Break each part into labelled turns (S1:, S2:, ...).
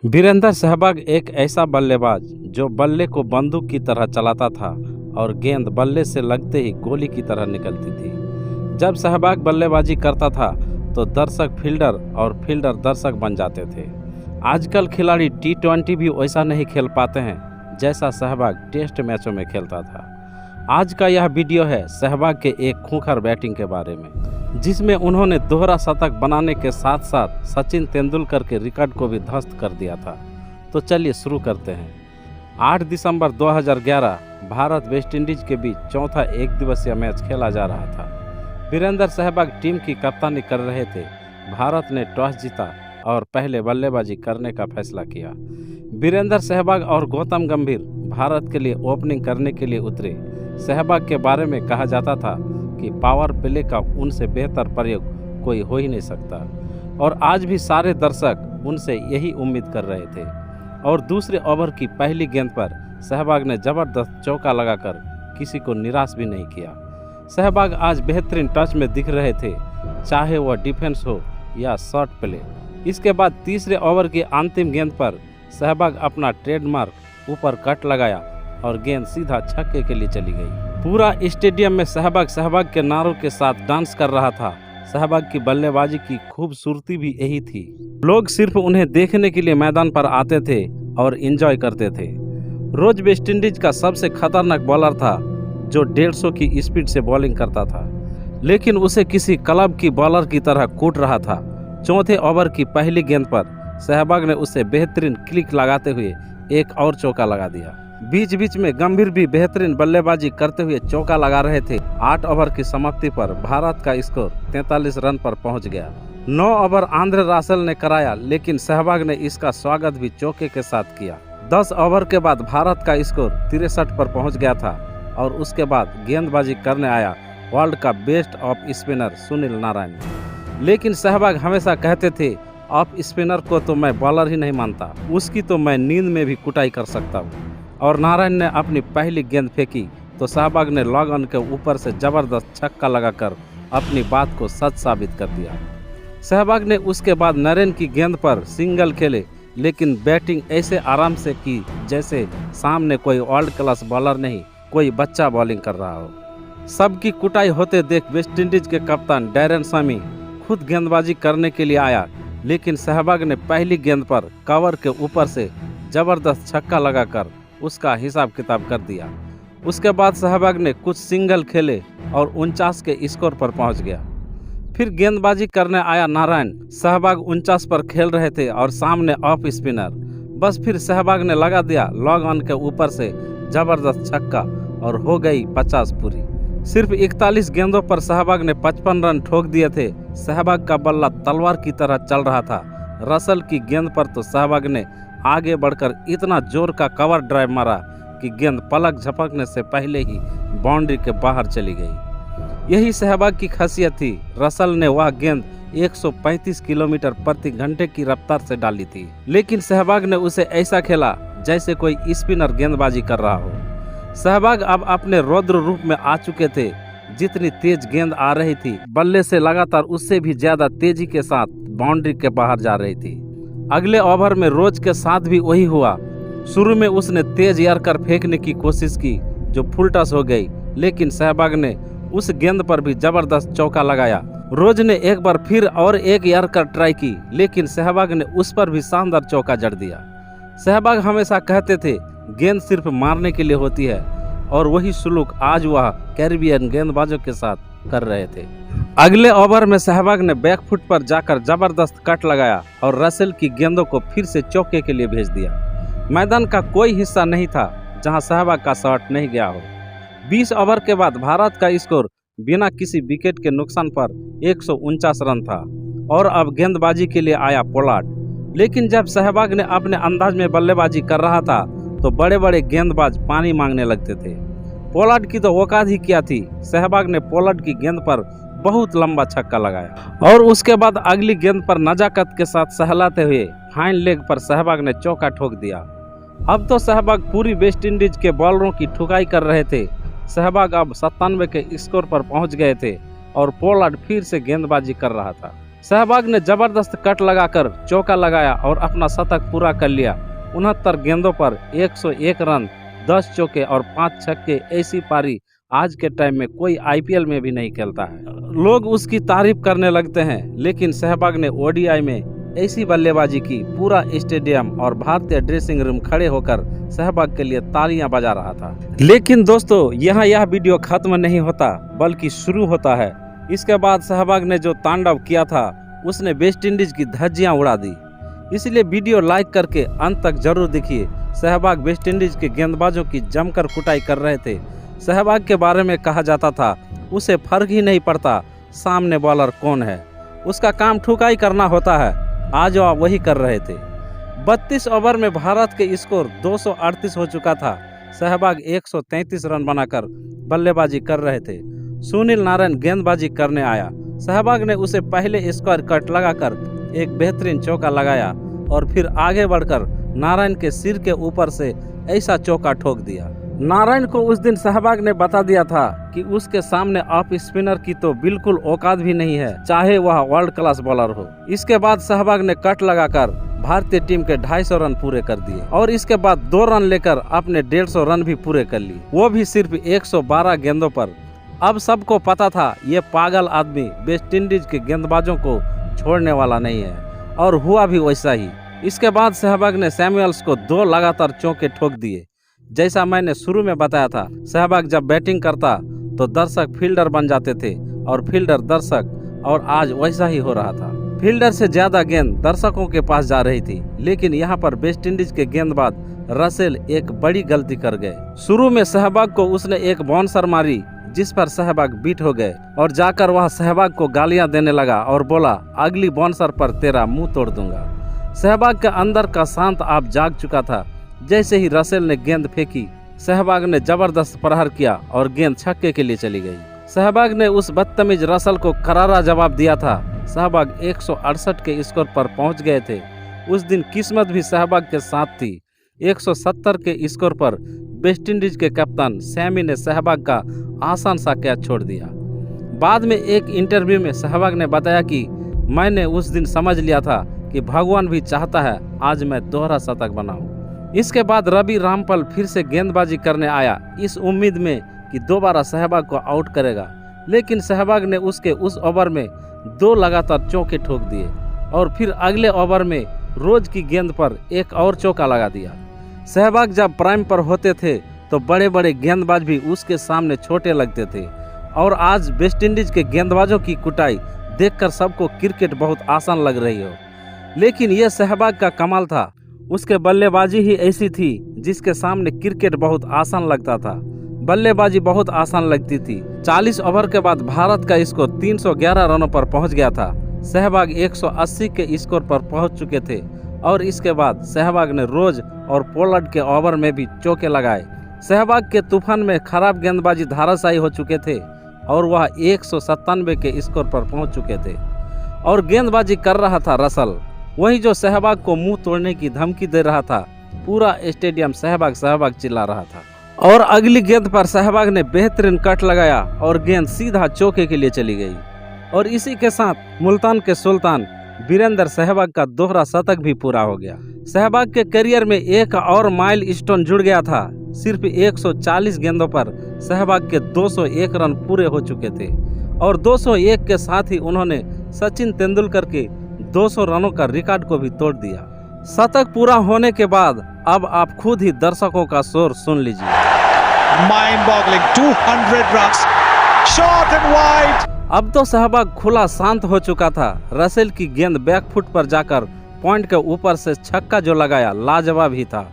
S1: वीरेंद्र सहवाग एक ऐसा बल्लेबाज जो बल्ले को बंदूक की तरह चलाता था और गेंद बल्ले से लगते ही गोली की तरह निकलती थी। जब सहवाग बल्लेबाजी करता था तो दर्शक फील्डर और फील्डर दर्शक बन जाते थे। आजकल खिलाड़ी T20 भी वैसा नहीं खेल पाते हैं जैसा सहवाग टेस्ट मैचों में खेलता था। आज का यह वीडियो है सहवाग के एक खूंखार बैटिंग के बारे में, जिसमें उन्होंने दोहरा शतक बनाने के साथ साथ सचिन तेंदुलकर के रिकॉर्ड को भी ध्वस्त कर दिया था। तो चलिए शुरू करते हैं। 8 दिसंबर 2011 भारत वेस्टइंडीज के बीच चौथा एक दिवसीय मैच खेला जा रहा था। वीरेंद्र सहवाग टीम की कप्तानी कर रहे थे। भारत ने टॉस जीता और पहले बल्लेबाजी करने का फैसला किया। वीरेंद्र सहवाग और गौतम गंभीर भारत के लिए ओपनिंग करने के लिए उतरे। सहवाग के बारे में कहा जाता था कि पावर प्ले का उनसे बेहतर प्रयोग कोई हो ही नहीं सकता, और आज भी सारे दर्शक उनसे यही उम्मीद कर रहे थे। और दूसरे ओवर की पहली गेंद पर सहवाग ने जबरदस्त चौका लगाकर किसी को निराश भी नहीं किया। सहवाग आज बेहतरीन टच में दिख रहे थे, चाहे वह डिफेंस हो या शॉट प्ले। इसके बाद तीसरे ओवर की अंतिम गेंद पर सहवाग अपना ट्रेडमार्क ऊपर कट लगाया और गेंद सीधा छक्के के लिए चली गई। पूरा स्टेडियम में सहवाग के नारों के साथ डांस कर रहा था। सहवाग की बल्लेबाजी की खूबसूरती भी यही थी। लोग सिर्फ उन्हें देखने के लिए मैदान पर आते थे और एंजॉय करते थे। रोज वेस्टइंडीज का सबसे खतरनाक बॉलर था जो 150 की स्पीड से बॉलिंग करता था, लेकिन उसे किसी क्लब की बॉलर की तरह कूट रहा था। चौथे ओवर की पहली गेंद पर सहवाग ने उसे बेहतरीन क्लिक लगाते हुए एक और चौका लगा दिया। बीच बीच में गंभीर भी बेहतरीन बल्लेबाजी करते हुए चौका लगा रहे थे। 8 ओवर की समाप्ति पर भारत का स्कोर 43 रन पर पहुंच गया। 9 ओवर आंद्रे रसेल ने कराया, लेकिन सहवाग ने इसका स्वागत भी चौके के साथ किया। 10 ओवर के बाद भारत का स्कोर 63 पर पहुंच गया था और उसके बाद गेंदबाजी करने आया वर्ल्ड का best off spinner Sunil Narayan. लेकिन सहवाग हमेशा कहते थे, ऑफ स्पिनर को तो मैं बॉलर ही नहीं मानता, उसकी तो मैं नींद में भी कुटाई कर सकता हूँ। और नारायण ने अपनी पहली गेंद फेंकी तो सहवाग ने लॉग ऑन के ऊपर से जबरदस्त छक्का लगाकर अपनी बात को सच साबित कर दिया। सहवाग ने उसके बाद नरेन की गेंद पर सिंगल खेले, लेकिन बैटिंग ऐसे आराम से की जैसे सामने कोई वर्ल्ड क्लास बॉलर नहीं, कोई बच्चा बॉलिंग कर रहा हो। सबकी कुटाई होते देख वेस्टइंडीज के कप्तान डैरेन सामी खुद गेंदबाजी करने के लिए आया, लेकिन सहवाग ने पहली गेंद पर कवर के ऊपर से जबरदस्त छक्का लगाकर उसका हिसाब किताब कर दिया। उसके बाद सहवाग ने कुछ सिंगल खेले और 49 के स्कोर पर पहुंच गया। फिर गेंदबाजी करने आया नारायण। सहवाग 49 पर खेल रहे थे और सामने ऑफ स्पिनर। बस फिर सहवाग ने लगा दिया लॉग ऑन के ऊपर से जबरदस्त छक्का और हो गई 50 पूरी। सिर्फ 41 गेंदों पर सहवाग ने 55 रन ठोक दिए थे। सहवाग का बल्ला तलवार की तरह चल रहा था। रसेल की गेंद पर तो सहवाग ने आगे बढ़कर इतना जोर का कवर ड्राइव मारा कि गेंद पलक झपकने से पहले ही बाउंड्री के बाहर चली गई। यही सहवाग की खासियत थी। रसेल ने वह गेंद 135 किलोमीटर प्रति घंटे की रफ्तार से डाली थी, लेकिन सहवाग ने उसे ऐसा खेला जैसे कोई स्पिनर गेंदबाजी कर रहा हो। सहवाग अब अपने रौद्र रूप में आ चुके थे। जितनी तेज गेंद आ रही थी, बल्ले से लगातार उससे भी ज्यादा तेजी के साथ बाउंड्री के बाहर जा रही थी। अगले ओवर में रोज के साथ भी वही हुआ। शुरू में उसने तेज यॉर्कर फेंकने की कोशिश की जो फुल टॉस हो गई, लेकिन सहवाग ने उस गेंद पर भी जबरदस्त चौका लगाया। रोज ने एक बार फिर और एक यॉर्कर ट्राई की, लेकिन सहवाग ने उस पर भी शानदार चौका जड़ दिया। सहवाग हमेशा कहते थे गेंद सिर्फ मारने के लिए होती है, और वही सुलूक आज वह कैरिबियन गेंदबाजों के साथ कर रहे थे। अगले ओवर में सहवाग ने बैकफुट पर जाकर जबरदस्त कट लगाया और रसेल की गेंदों को फिर से चौके के लिए भेज दिया। मैदान का कोई हिस्सा नहीं था जहां सहवाग का शॉट नहीं गया हो। 20 ओवर के बाद भारत का स्कोर बिना किसी विकेट के नुकसान पर 149 रन था और अब गेंदबाजी के लिए आया पोलार्ड। लेकिन जब सहवाग ने अपने अंदाज में बल्लेबाजी कर रहा था तो बड़े बड़े गेंदबाज पानी मांगने लगते थे। पोलार्ड की तो औकात ही क्या थी। सहवाग ने पोलार्ड की गेंद पर बहुत लंबा छक्का लगाया और उसके बाद अगली गेंद पर नजाकत के साथ सहलाते हुए हाइंड लेग पर सहवाग ने चौका ठोक दिया। अब तो सहवाग पूरी वेस्टइंडीज के बॉलरों की ठुकाई कर रहे थे। सहवाग अब 97 के स्कोर पर पहुंच गए थे और पोलार्ड फिर से गेंदबाजी कर रहा था। सहवाग ने जबरदस्त कट लगाकर चौका लगाया और अपना शतक पूरा कर लिया। 69 गेंदों पर 101 रन, 10 चौके और 5 छक्के। ऐसी पारी आज के टाइम में कोई आईपीएल में भी नहीं खेलता है। लोग उसकी तारीफ करने लगते हैं, लेकिन सहवाग ने ओडीआई में ऐसी बल्लेबाजी की, पूरा स्टेडियम और भारतीय ड्रेसिंग रूम खड़े होकर सहवाग के लिए तालियां बजा रहा था। लेकिन दोस्तों, यहाँ यह वीडियो खत्म नहीं होता बल्कि शुरू होता है। इसके बाद सहवाग ने जो तांडव किया था, उसने वेस्ट इंडीज की धज्जियां उड़ा दी। इसलिए वीडियो लाइक करके अंत तक जरूर देखिए। सहवाग वेस्ट इंडीज के गेंदबाजों की जमकर कुटाई कर रहे थे। सहवाग के बारे में कहा जाता था, उसे फर्क ही नहीं पड़ता सामने बॉलर कौन है, उसका काम ठुकाई करना होता है। आज वह वही कर रहे थे। 32 ओवर में भारत के स्कोर 238 हो चुका था। सहवाग 133 रन बनाकर बल्लेबाजी कर रहे थे। सुनील नारायण गेंदबाजी करने आया। सहवाग ने उसे पहले स्क्वायर कट लगाकर एक बेहतरीन चौका लगाया और फिर आगे बढ़कर नारायण के सिर के ऊपर से ऐसा चौका ठोक दिया। नारायण को उस दिन सहवाग ने बता दिया था कि उसके सामने ऑफ स्पिनर की तो बिल्कुल औकात भी नहीं है, चाहे वह वर्ल्ड क्लास बॉलर हो। इसके बाद सहवाग ने कट लगाकर भारतीय टीम के 250 रन पूरे कर दिए और इसके बाद 2 रन लेकर अपने 150 रन भी पूरे कर लिए, वो भी सिर्फ 112 गेंदों पर। अब सबको पता था ये पागल आदमी वेस्ट इंडीज के गेंदबाजों को छोड़ने वाला नहीं है, और हुआ भी वैसा ही। इसके बाद सहवाग ने सैमुअल्स को 2 लगातार चौके ठोक दिए। जैसा मैंने शुरू में बताया था, सहवाग जब बैटिंग करता तो दर्शक फील्डर बन जाते थे और फील्डर दर्शक, और आज वैसा ही हो रहा था। फील्डर से ज्यादा गेंद दर्शकों के पास जा रही थी। लेकिन यहाँ पर वेस्ट इंडीज के गेंदबाज रसेल एक बड़ी गलती कर गए। शुरू में सहवाग को उसने एक बाउंसर मारी, जिस पर सहवाग बीट हो गए और जाकर वह सहवाग को गालियां देने लगा और बोला, अगली बाउंसर पर तेरा मुंह तोड़ दूंगा। सहवाग के अंदर का शांत आप जाग चुका था। जैसे ही रसेल ने गेंद फेंकी, सहवाग ने जबरदस्त प्रहार किया और गेंद छक्के के लिए चली गई। सहवाग ने उस बदतमीज रसेल को करारा जवाब दिया था। सहवाग 168 के स्कोर पर पहुंच गए थे। उस दिन किस्मत भी सहवाग के साथ थी। 170 के स्कोर पर वेस्ट इंडीज के कप्तान सैमी ने सहवाग का आसान सा कैच छोड़ दिया। बाद में एक इंटरव्यू में सहवाग ने बताया कि मैंने उस दिन समझ लिया था कि भगवान भी चाहता है आज मैं दोहरा शतक बनाऊं। इसके बाद रवि रामपाल फिर से गेंदबाजी करने आया, इस उम्मीद में कि दोबारा सहवाग को आउट करेगा। लेकिन सहवाग ने उसके उस ओवर में 2 लगातार चौके ठोक दिए और फिर अगले ओवर में रोज की गेंद पर एक और चौका लगा दिया। सहवाग जब प्राइम पर होते थे तो बड़े बड़े गेंदबाज भी उसके सामने छोटे लगते थे, और आज वेस्ट इंडीज के गेंदबाजों की कुटाई देखकर सबको क्रिकेट बहुत आसान लग रही हो। लेकिन यह सहवाग का कमाल था, उसके बल्लेबाजी ही ऐसी थी जिसके सामने क्रिकेट बहुत आसान लगता था। बल्लेबाजी बहुत आसान लगती थी। 40 ओवर के बाद भारत का स्कोर 311 रनों पर पहुंच गया था। सहवाग 180 के स्कोर पर पहुंच चुके थे और इसके बाद सहवाग ने रोज और पोलार्ड के ओवर में भी चौके लगाए। सहवाग के तूफान में खराब गेंदबाजी धाराशायी हो चुके थे और वह 197 के स्कोर पर पहुंच चुके थे और गेंदबाजी कर रहा था रसल, वही जो सहवाग को मुंह तोड़ने की धमकी दे रहा था। पूरा स्टेडियम सहवाग सहवाग चिल्ला रहा था और अगली गेंद पर सहवाग ने बेहतरीन कट लगाया और गेंद सीधा चौके के लिए चली गई। और इसी के साथ मुल्तान के सुल्तान वीरेंद्र सहवाग का दोहरा शतक भी पूरा हो गया। सहवाग के करियर में एक और माइल स्टोन जुड़ गया था। सिर्फ 140 गेंदों पर सहवाग के 201 रन पूरे हो चुके थे और 201 के साथ ही उन्होंने सचिन तेंदुलकर के 200 रनों का रिकॉर्ड को भी तोड़ दिया। शतक पूरा होने के बाद अब आप खुद ही दर्शकों का शोर सुन लीजिए।
S2: Mind-boggling 200 runs, short and wide.
S1: अब तो सहवाग खुला शांत हो चुका था। रसेल की गेंद बैकफुट पर जाकर पॉइंट के ऊपर से छक्का जो लगाया लाजवाब ही था।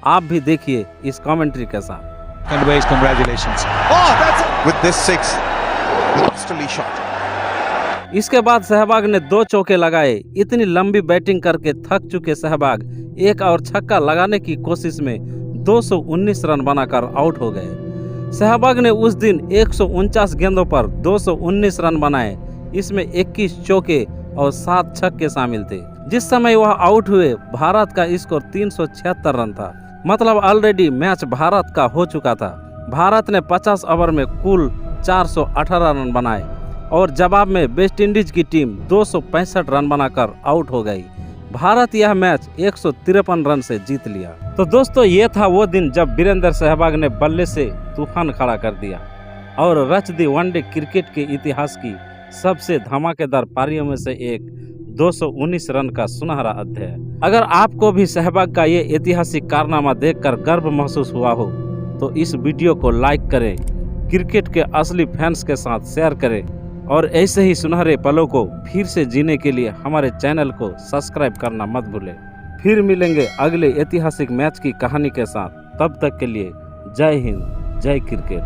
S1: आप भी देखिए इस कमेंट्री के साथ।
S2: Conveys congratulations. Oh, that's it. With this 6, monsterly shot.
S1: इसके बाद सहवाग ने 2 चौके लगाए। इतनी लंबी बैटिंग करके थक चुके सहवाग एक और छक्का लगाने की कोशिश में 219 रन बनाकर आउट हो गए। सहवाग ने उस दिन 149 गेंदों पर 219 रन बनाए। इसमें 21 चौके और 7 छक्के शामिल थे। जिस समय वह आउट हुए भारत का स्कोर 376 रन था। मतलब ऑलरेडी मैच भारत का हो चुका था। भारत ने 50 ओवर में कुल 418 रन बनाए। और जवाब में वेस्ट इंडीज की टीम 265 रन बनाकर आउट हो गई। भारत यह मैच 153 रन से जीत लिया। तो दोस्तों, ये था वो दिन जब वीरेंद्र सहवाग ने बल्ले से तूफान खड़ा कर दिया और रच दी वनडे क्रिकेट के इतिहास की सबसे धमाकेदार पारियों में से एक 219 रन का सुनहरा अध्याय। अगर आपको भी सहवाग का ये ऐतिहासिक कारनामा देखकर गर्व महसूस हुआ हो तो इस वीडियो को लाइक करें, क्रिकेट के असली फैंस के साथ शेयर करें और ऐसे ही सुनहरे पलों को फिर से जीने के लिए हमारे चैनल को सब्सक्राइब करना मत भूलें। फिर मिलेंगे अगले ऐतिहासिक मैच की कहानी के साथ। तब तक के लिए जय हिंद, जय क्रिकेट।